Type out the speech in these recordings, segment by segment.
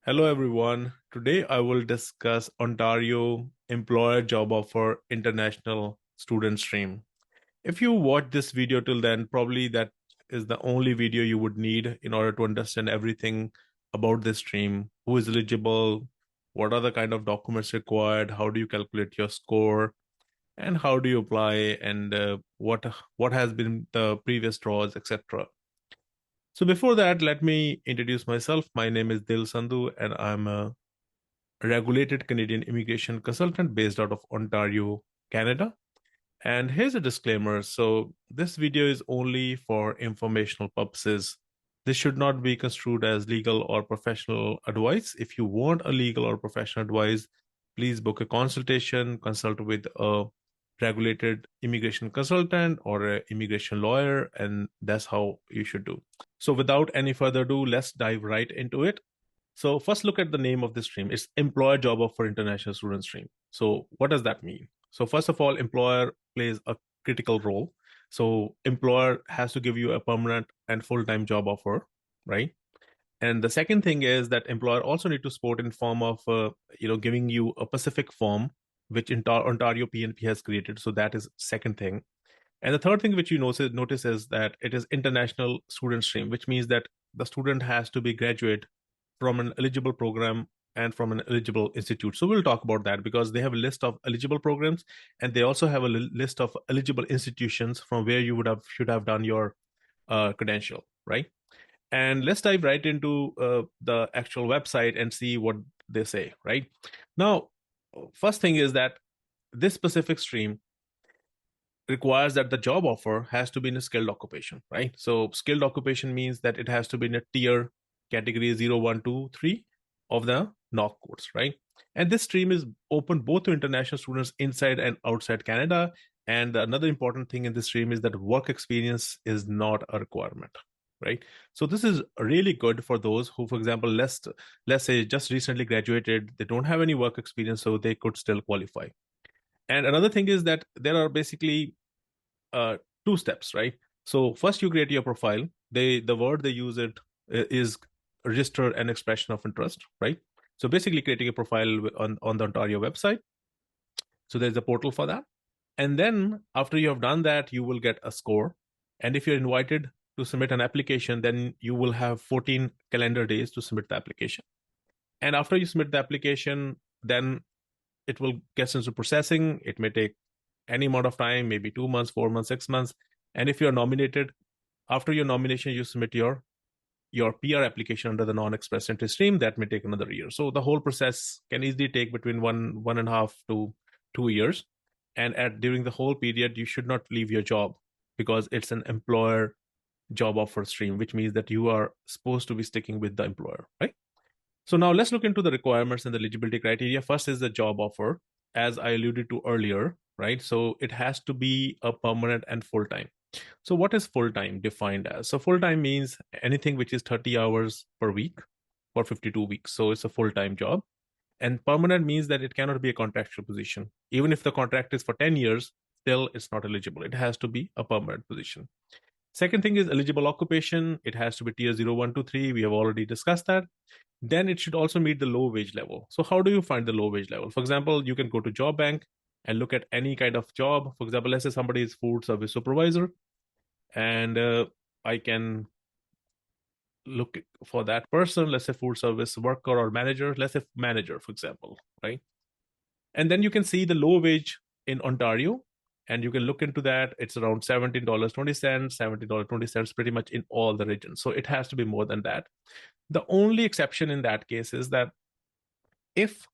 Hello everyone. Today I will discuss Ontario Employer Job Offer International Student Stream. If you watch this video till then, probably that is the only video you would need in order to understand everything about this stream. Who is eligible? What are the kind of documents required? How do you calculate your score? And how do you apply? And what has been the previous draws, etc. So before that, let me introduce myself. My name is Sandhu, and I'm a regulated Canadian immigration consultant based out of Ontario, Canada. And here's a disclaimer. So this video is only for informational purposes. This should not be construed as legal or professional advice. If you want a legal or professional advice, please book a consultation, consult with a regulated immigration consultant or an immigration lawyer, and that's how you should do. So without any further ado, let's dive right into it. So first look at the name of the stream. It's Employer Job Offer International Student Stream. So what does that mean? So first of all, employer plays a critical role. So employer has to give you a permanent and full-time job offer, right? And the second thing is that employer also need to support in form of, giving you a specific form, which Ontario PNP has created. So that is second thing. And the third thing which you notice is that it is international student stream, which means that the student has to be graduate from an eligible program and from an eligible institute. So we'll talk about that because they have a list of eligible programs and they also have a list of eligible institutions from where you should have done your credential, right? And let's dive right into the actual website and see what they say, right? Now, first thing is that this specific stream requires that the job offer has to be in a skilled occupation, right? So skilled occupation means that it has to be in a tier category 0, 1, 2, 3 of the NOC course, right? And this stream is open both to international students inside and outside Canada. And another important thing in this stream is that work experience is not a requirement, right? So this is really good for those who, for example, let's say just recently graduated, they don't have any work experience, so they could still qualify. And another thing is that there are basically uh, two steps, right? So first you create your profile. The word they use it is register an expression of interest, right? So basically creating a profile on the Ontario website. So there's a portal for that. And then after you have done that, you will get a score. And if you're invited to submit an application, then you will have 14 calendar days to submit the application. And after you submit the application, then it will get into processing. It may take any amount of time, maybe 2 months, 4 months, 6 months. And if you're nominated, after your nomination, you submit your PR application under the non-express entry stream. That may take another year. So the whole process can easily take between 1.5 to 2 years. And during the whole period, you should not leave your job because it's an employer job offer stream, which means that you are supposed to be sticking with the employer, right? So now let's look into the requirements and the eligibility criteria. First is the job offer, as I alluded to earlier, right? So it has to be a permanent and full-time. So what is full-time defined as? So full-time means anything which is 30 hours per week for 52 weeks. So it's a full-time job. And permanent means that it cannot be a contractual position. Even if the contract is for 10 years, still it's not eligible. It has to be a permanent position. Second thing is eligible occupation. It has to be tier 0, 1, 2, 3. We have already discussed that. Then it should also meet the low wage level. So how do you find the low wage level? For example, you can go to Job Bank and look at any kind of job. For example, let's say somebody is food service supervisor, and I can look for that person. Let's say food service worker or manager. Let's say manager, for example, right? And then you can see the low wage in Ontario, and you can look into that. It's around $17.20, $17.20, pretty much in all the regions. So it has to be more than that. The only exception in that case is that if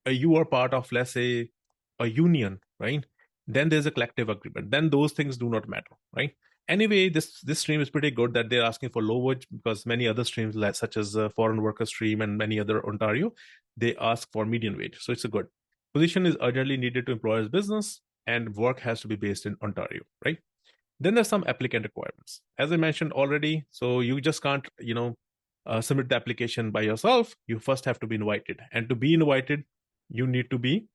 you are part of, let's say, a union, right? Then there's a collective agreement. Then those things do not matter, right? Anyway, this stream is pretty good that they're asking for low wage because many other streams, such as foreign worker stream and many other Ontario, they ask for median wage. So it's a good position is urgently needed to employers' business, and work has to be based in Ontario, right? Then there's some applicant requirements, as I mentioned already. So you just can't, submit the application by yourself. You first have to be invited, and to be invited, you need to be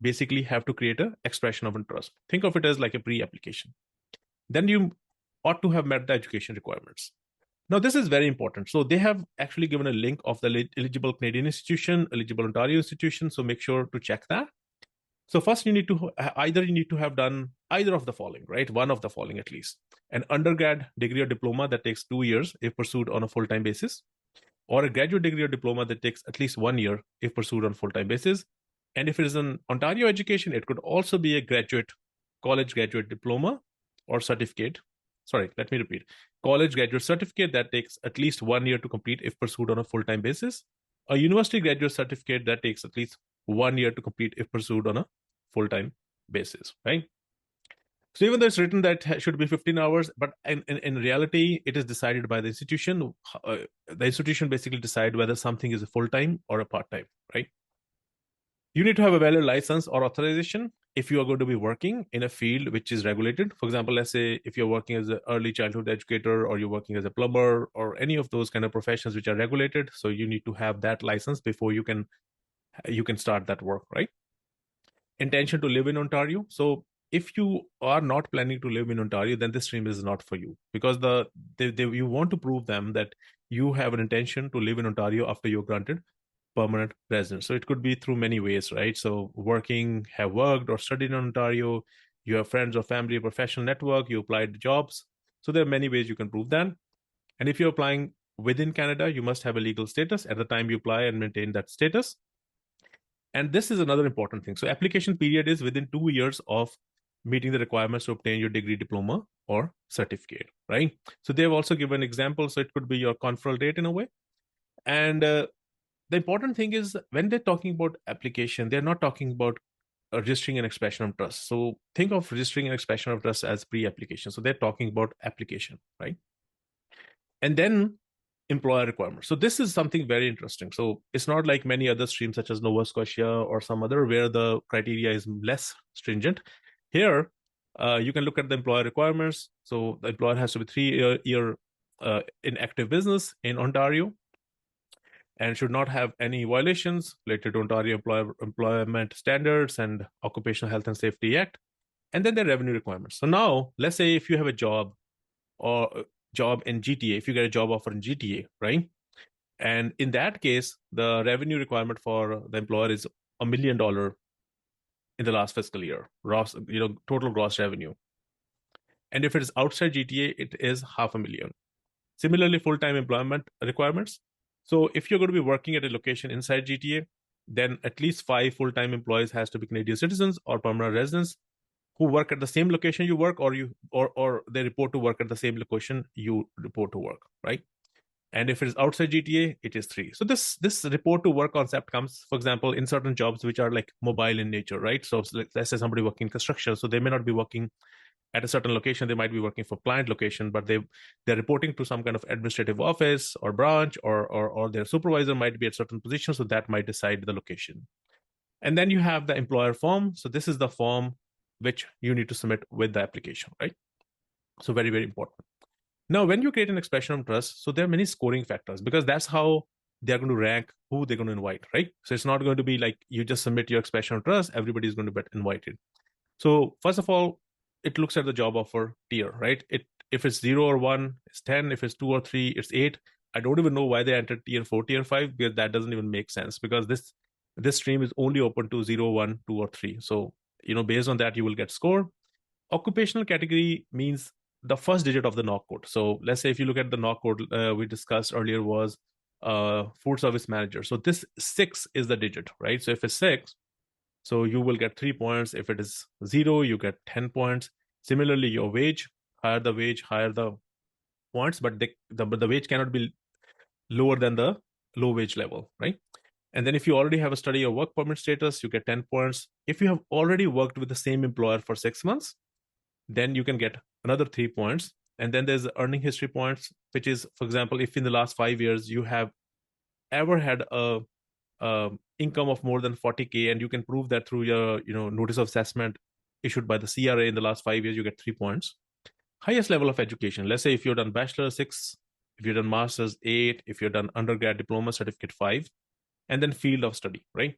basically have to create an expression of interest. Think of it as like a pre-application. Then you ought to have met the education requirements. Now, this is very important. So they have actually given a link of the eligible Canadian institution, eligible Ontario institution. So make sure to check that. So first, you need to have done either of the following, right? One of the following at least: an undergrad degree or diploma that takes 2 years if pursued on a full-time basis, or a graduate degree or diploma that takes at least 1 year if pursued on full-time basis. And if it is an Ontario education, it could also be a college graduate diploma or certificate. Sorry, let me repeat. College graduate certificate that takes at least 1 year to complete if pursued on a full-time basis. A university graduate certificate that takes at least 1 year to complete if pursued on a full-time basis, right? So even though it's written that should be 15 hours, but in reality, it is decided by the institution. The institution basically decide whether something is a full-time or a part-time, right? You need to have a valid license or authorization if you are going to be working in a field which is regulated. For example, let's say if you're working as an early childhood educator, or you're working as a plumber, or any of those kind of professions which are regulated. So you need to have that license before you can start that work, right? Intention to live in Ontario. So if you are not planning to live in Ontario, then this stream is not for you, because you want to prove them that you have an intention to live in Ontario after you're granted permanent residence. So it could be through many ways, right? So have worked or studied in Ontario, you have friends or family, professional network, you applied jobs. So there are many ways you can prove that. And if you're applying within Canada, you must have a legal status at the time you apply and maintain that status. And this is another important thing. So application period is within 2 years of meeting the requirements to obtain your degree, diploma, or certificate, right? So they've also given examples. So it could be your conferral date in a way. And the important thing is, when they're talking about application, they're not talking about registering an expression of trust. So think of registering an expression of trust as pre-application. So they're talking about application, right? And then employer requirements. So this is something very interesting. So it's not like many other streams such as Nova Scotia or some other where the criteria is less stringent. Here, you can look at the employer requirements. So the employer has to be 3 year in active business in Ontario, and should not have any violations related to Ontario employment standards and Occupational Health and Safety Act. And then the revenue requirements. So now, let's say if you have a job in GTA, if you get a job offer in GTA, right? And in that case, the revenue requirement for the employer is $1 million in the last fiscal year, total gross revenue. And if it is outside GTA, it is $500,000. Similarly, full-time employment requirements. So if you're going to be working at a location inside GTA, then at least 5 full-time employees has to be Canadian citizens or permanent residents who work at the same location you work, or they report to work at the same location you report to work, right? And if it is outside GTA, it is 3. So this report to work concept comes, for example, in certain jobs which are like mobile in nature, right? So let's say somebody working in construction, so they may not be working at a certain location. They might be working for client location, but they're reporting to some kind of administrative office or branch, or their supervisor might be at certain position, so that might decide the location. And then you have the employer form. So this is the form which you need to submit with the application, right? So very, very important. Now, when you create an expression of trust, so there are many scoring factors, because that's how they're going to rank who they're going to invite, right? So it's not going to be like you just submit your expression of trust, everybody is going to get invited. So first of all, it looks at the job offer tier, right? If it's 0 or 1, it's 10. If it's 2 or 3, it's 8. I don't even know why they entered tier 4, tier 5, because that doesn't even make sense, because this stream is only open to 0, 1, 2, or 3. So, based on that, you will get score. Occupational category means the first digit of the NOC code. So let's say if you look at the NOC code we discussed earlier was food service manager. So this 6 is the digit, right? So if it's 6, so you will get 3 points. If it is 0, you get 10 points. Similarly, your wage, higher the wage, higher the points, but the wage cannot be lower than the low wage level, right? And then if you already have a study or work permit status, you get 10 points. If you have already worked with the same employer for 6 months, then you can get another 3 points. And then there's the earning history points, which is, for example, if in the last 5 years you have ever had a income of more than 40K, and you can prove that through your notice of assessment issued by the CRA in the last 5 years, you get 3 points. Highest level of education, let's say if you've done bachelor, 6, if you've done master's, 8, if you've done undergrad diploma certificate, 5, and then field of study, right?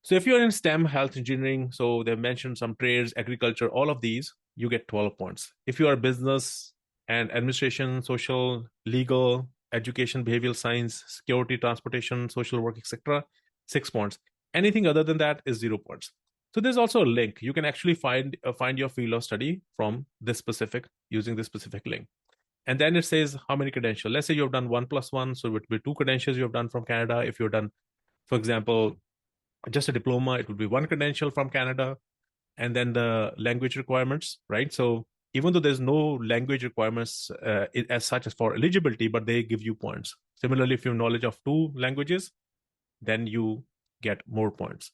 So if you're in STEM, health, engineering, so they've mentioned some trades, agriculture, all of these, you get 12 points. If you are business and administration, social, legal, education, behavioral science, security, transportation, social work, etc. 6 points. Anything other than that is 0 points. So there's also a link. You can actually find your field of study from this specific using this specific link. And then it says how many credentials. Let's say you've done 1+1, so it would be 2 credentials you have done from Canada. If you've done, for example, just a diploma, it would be 1 credential from Canada. And then the language requirements, right? So even though there's no language requirements as such as for eligibility, but they give you points. Similarly, if you have knowledge of 2 languages, then you get more points.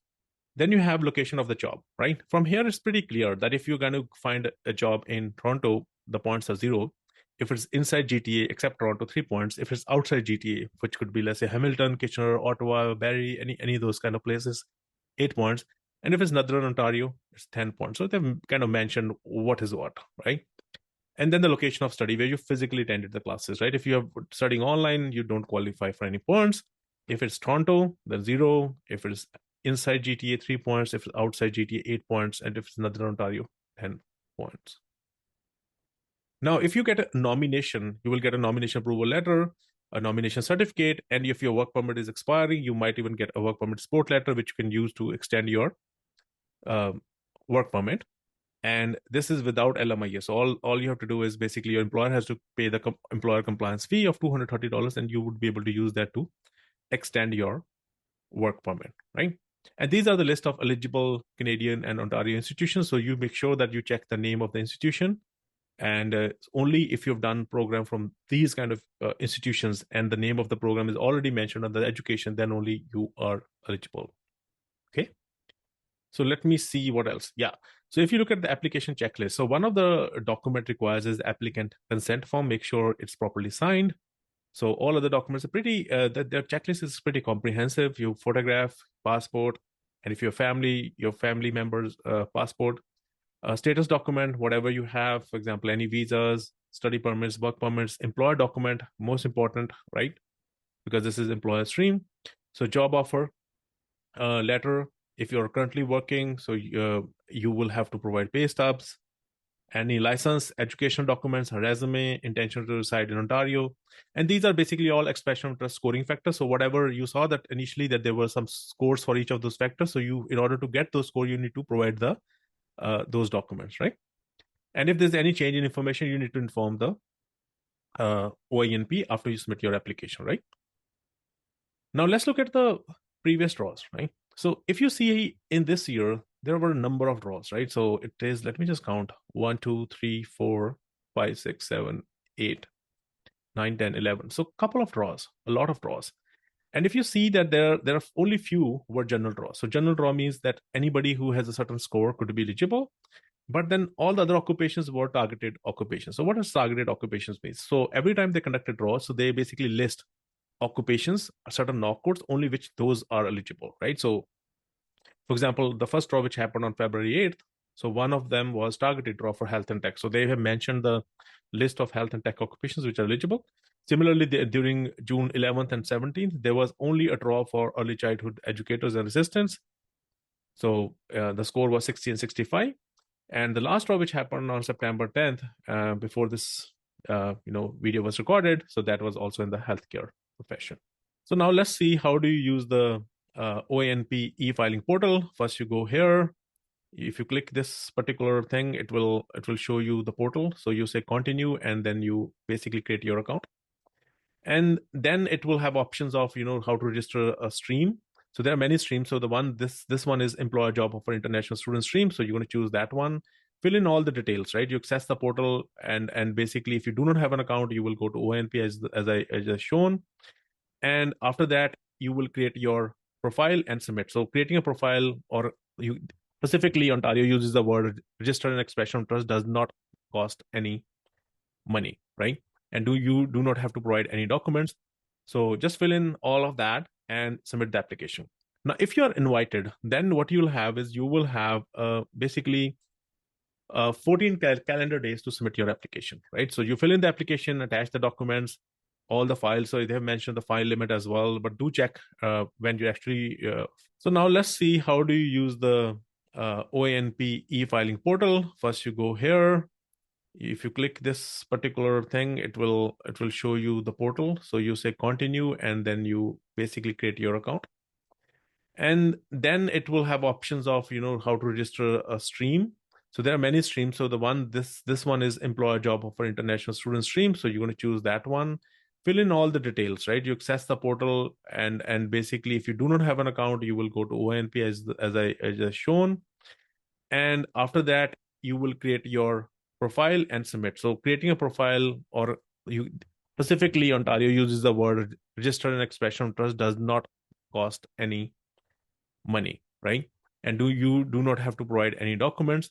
Then you have location of the job, right? From here, it's pretty clear that if you're going to find a job in Toronto, the points are 0. If it's inside GTA, except Toronto, 3 points. If it's outside GTA, which could be, let's say, Hamilton, Kitchener, Ottawa, Barrie, any of those kind of places, 8 points. And if it's Northern Ontario, it's 10 points. So they've kind of mentioned what is what, right? And then the location of study, where you physically attended the classes, right? If you are studying online, you don't qualify for any points. If it's Toronto, then 0. If it's inside GTA, 3 points. If it's outside GTA, 8 points. And if it's Northern Ontario, 10 points. Now, if you get a nomination, you will get a nomination approval letter, a nomination certificate, and if your work permit is expiring, you might even get a work permit support letter, which you can use to extend your work permit. And this is without LMIA. So all you have to do is basically your employer has to pay the employer compliance fee of $230, and you would be able to use that to extend your work permit, right? And these are the list of eligible Canadian and Ontario institutions. So you make sure that you check the name of the institution. And only if you've done program from these kind of institutions and the name of the program is already mentioned on the education, then only you are eligible. Okay. So let me see what else. Yeah. So if you look at the application checklist, so one of the document requires is applicant consent form. Make sure it's properly signed. So all of the documents are pretty, their checklist is pretty comprehensive. You photograph, passport, and if your family members' passport, status document, whatever you have, for example, any visas, study permits, work permits, employer document, most important, right? Because this is employer stream. So job offer letter, if you're currently working, so you will have to provide pay stubs, any license, educational documents, a resume, intention to reside in Ontario. And these are basically all expression of interest scoring factors. So whatever you saw that initially that there were some scores for each of those factors. So you, in order to get those scores, you need to provide the those documents, right? And if there's any change in information, you need to inform the OINP after you submit your application, right? Now let's look at the previous draws, right? So if you see in this year, there were a number of draws, right? So it is, let me just count, 1, 2, 3, 4, 5, 6, 7, 8, 9, 10, 11. So a couple of draws, a lot of draws. And if you see that there are only few were general draws. So general draw means that anybody who has a certain score could be eligible, but then all the other occupations were targeted occupations. So what does targeted occupations mean? So every time they conduct a draw, so they basically list occupations, certain knock codes, only which those are eligible, right? So for example, the first draw which happened on February 8th, so one of them was targeted draw for health and tech. So they have mentioned the list of health and tech occupations which are eligible. Similarly, during June 11th and 17th, there was only a draw for early childhood educators and assistants. So the score was 60 and 65. And the last draw which happened on September 10th, before this video was recorded, so that was also in the healthcare profession. So now let's see how do you use the OANP e-filing portal. First, you go here. If you click this particular thing, it will show you the portal. So you say continue, and then you basically create your account. And then it will have options of how to register a stream. So there are many streams. So the one this one is employer job offer international student stream. So you're going to choose that one. Fill in all the details, right? You access the portal, and basically, if you do not have an account, you will go to ONP as I shown. And after that, you will create your profile and submit. So creating a profile, or you specifically Ontario uses the word register an expression of trust, does not cost any money, right? And you do not have to provide any documents. So just fill in all of that and submit the application. Now, if you're invited, then what you'll have is you will have basically 14 calendar days to submit your application, right? So you fill in the application, attach the documents, all the files. So they have mentioned the file limit as well, but do check when you actually. So now let's see how do you use the OANP e-filing portal. First, you go here. If you click this particular thing, it will show you the portal. So you say continue, and then you basically create your account. And then it will have options of how to register a stream. So there are many streams. So the one this one is employer job offer international student stream. So you're going to choose that one, fill in all the details, right? You access the portal, and basically if you do not have an account, you will go to ONP as I shown. And after that, you will create your profile and submit. So creating a profile, or you specifically Ontario uses the word register an expression of trust, does not cost any money, right? And you do not have to provide any documents.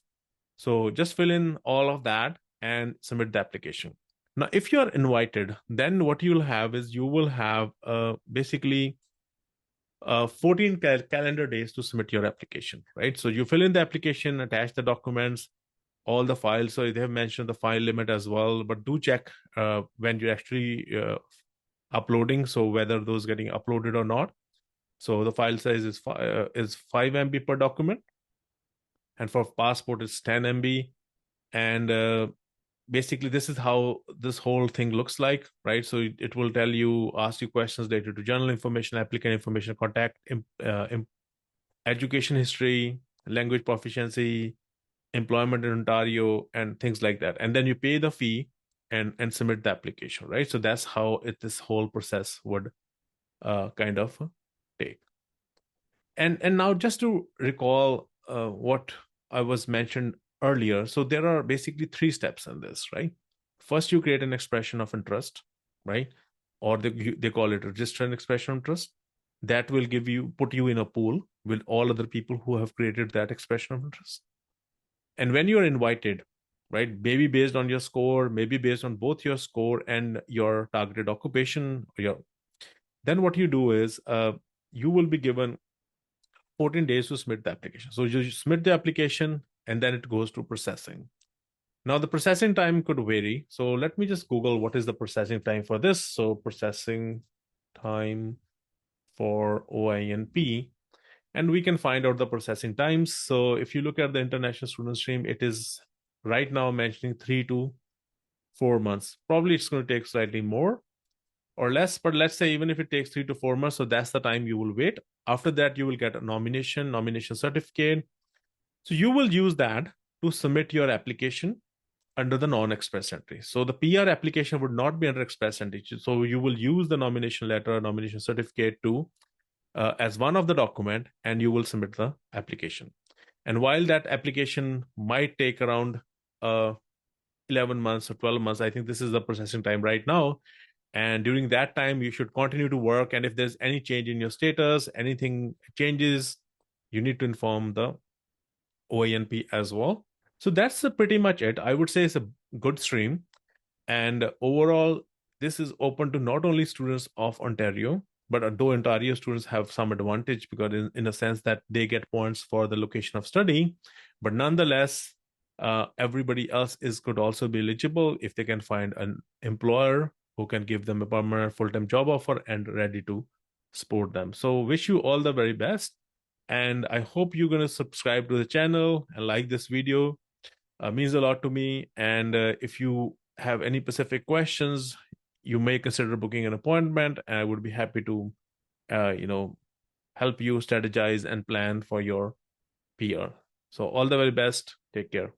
So just fill in all of that and submit the application. Now, if you are invited, then what you'll have is you will have basically 14 calendar days to submit your application, right? So you fill in the application, attach the documents, all the files. So they have mentioned the file limit as well, but do check when you're actually uploading, so whether those getting uploaded or not. So the file size is 5 MB per document, and for passport it's 10 MB. And basically this is how this whole thing looks like, right? So it will tell you, ask you questions related to general information, applicant information, contact, education history, language proficiency, employment in Ontario, and things like that. And then you pay the fee and submit the application, right? So that's how this whole process would kind of take. And now just to recall what I was mentioned earlier, so there are basically 3 steps in this, right? First, you create an expression of interest, right? Or they call it register an expression of interest. That will put you in a pool with all other people who have created that expression of interest. And when you're invited, right, maybe based on your score, maybe based on both your score and your targeted occupation, then what you do is you will be given 14 days to submit the application. So you submit the application, and then it goes to processing. Now the processing time could vary. So let me just Google what is the processing time for this. So processing time for OINP, and we can find out the processing times. So if you look at the international student stream, it is right now mentioning 3 to 4 months. Probably it's going to take slightly more or less, but let's say even if it takes 3 to 4 months, so that's the time you will wait. After that, you will get a nomination certificate. So you will use that to submit your application under the non-express entry. So the PR application would not be under express entry. So you will use the nomination letter, nomination certificate to as one of the document, and you will submit the application. And while that application might take around 11 months or 12 months, I think this is the processing time right now. And during that time, you should continue to work. And if there's any change in your status, anything changes, you need to inform the OANP as well. So that's pretty much it. I would say it's a good stream. And overall, this is open to not only students of Ontario, but though Ontario students have some advantage because in a sense that they get points for the location of study, but nonetheless, everybody else could also be eligible if they can find an employer who can give them a permanent full-time job offer and ready to support them. So wish you all the very best. And I hope you're going to subscribe to the channel and like this video. Means a lot to me. And if you have any specific questions, you may consider booking an appointment. And I would be happy to, help you strategize and plan for your PR. So all the very best. Take care.